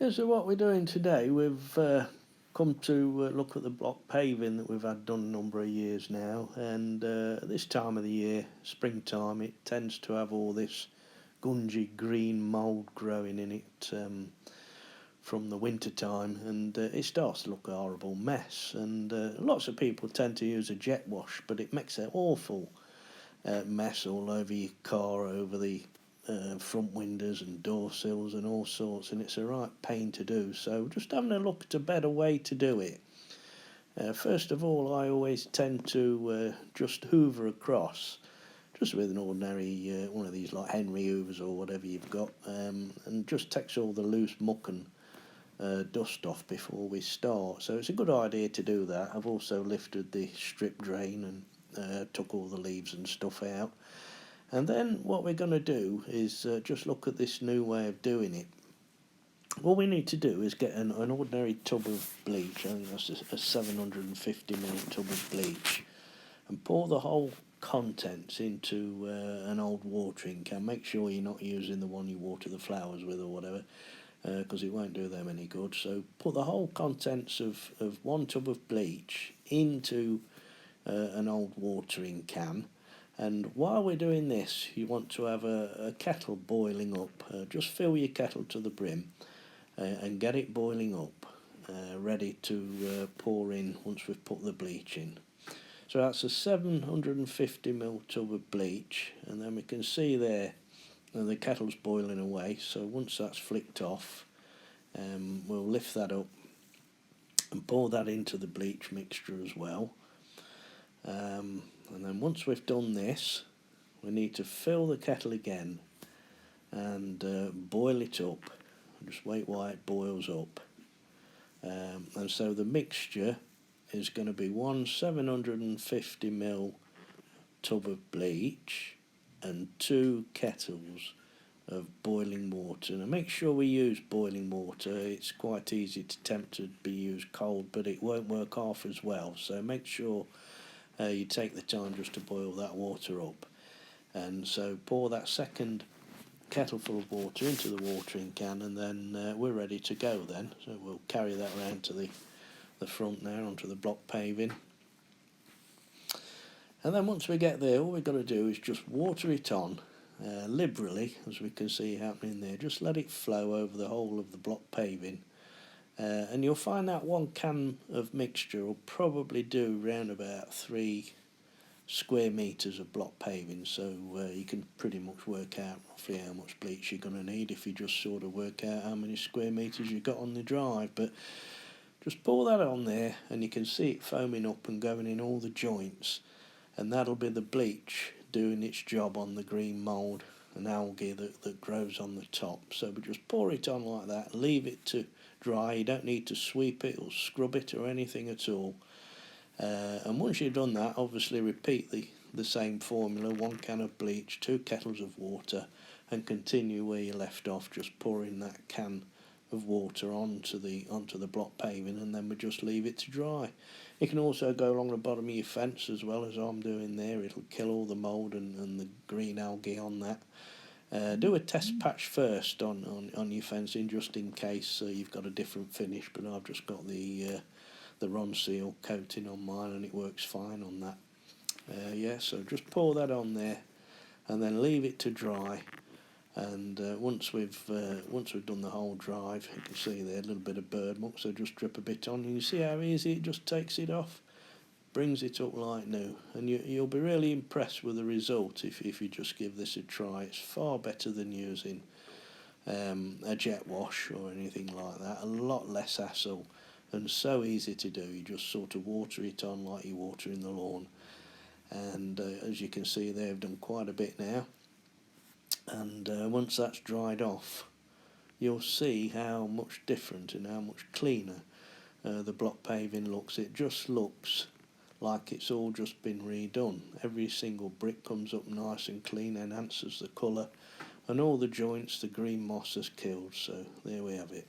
Yeah, so what we're doing today, we've come to look at the block paving that we've had done a number of years now, and this time of the year, springtime, it tends to have all this gungy green mould growing in it from the winter time, and it starts to look a horrible mess. And lots of people tend to use a jet wash, but it makes an awful mess all over your car, over the front windows and door sills and all sorts, and it's a right pain to do. So just having a look at a better way to do it. First of all, I always tend to just hoover across, just with an ordinary one of these like Henry hoovers or whatever you've got, and just takes all the loose muck and dust off before we start. So it's a good idea to do that. I've also lifted the strip drain and took all the leaves and stuff out. And then what we're going to do is just look at this new way of doing it. All we need to do is get an ordinary tub of bleach, I think that's a 750ml tub of bleach, and pour the whole contents into an old watering can. Make sure you're not using the one you water the flowers with or whatever, because it won't do them any good. So put the whole contents of one tub of bleach into an old watering can. And while we're doing this, you want to have a kettle boiling up. Just fill your kettle to the brim and get it boiling up, ready to pour in once we've put the bleach in. So that's a 750ml tub of bleach, and then we can see there the kettle's boiling away. So once that's flicked off, we'll lift that up and pour that into the bleach mixture as well. And then once we've done this, we need to fill the kettle again and boil it up. Just wait while it boils up. And so the mixture is going to be one 750ml tub of bleach and 2 kettles of boiling water. Now make sure we use boiling water. It's quite easy to tempt to be used cold, but it won't work half as well. So make sure you take the time just to boil that water up. And so pour that second kettle full of water into the watering can, and then we're ready to go then. So we'll carry that round to the front now, onto the block paving. And then once we get there, all we've got to do is just water it on liberally, as we can see happening there. Just let it flow over the whole of the block paving. And you'll find that 1 can of mixture will probably do around about 3 square metres of block paving, so you can pretty much work out roughly how much bleach you're going to need if you just sort of work out how many square metres you've got on the drive. But just pour that on there, and you can see it foaming up and going in all the joints, and that'll be the bleach doing its job on the green mould and algae that grows on the top. So we just pour it on like that, leave it to dry. You don't need to sweep it or scrub it or anything at all. And once you've done that, obviously repeat the same formula: 1 can of bleach, 2 kettles of water, and continue where you left off, just pouring that can of water onto the block paving, and then we just leave it to dry. You can also go along the bottom of your fence as well, as I'm doing there. It'll kill all the mould and the green algae on that. Do a test patch first on your fencing, just in case you've got a different finish, but I've just got the Ron Seal coating on mine, and it works fine on that. Yeah, so just pour that on there and then leave it to dry. And once we've done the whole drive, you can see there a little bit of bird muck, so just drip a bit on, and you see how easy it just takes it off, brings it up like new. And you'll be really impressed with the result if you just give this a try. It's far better than using a jet wash or anything like that. A lot less hassle and so easy to do. You just sort of water it on like you water in the lawn. And as you can see, they've done quite a bit now. And once that's dried off, you'll see how much different and how much cleaner the block paving looks. It just looks like it's all just been redone. Every single brick comes up nice and clean, enhances the colour, and all the joints the green moss has killed. So there we have it.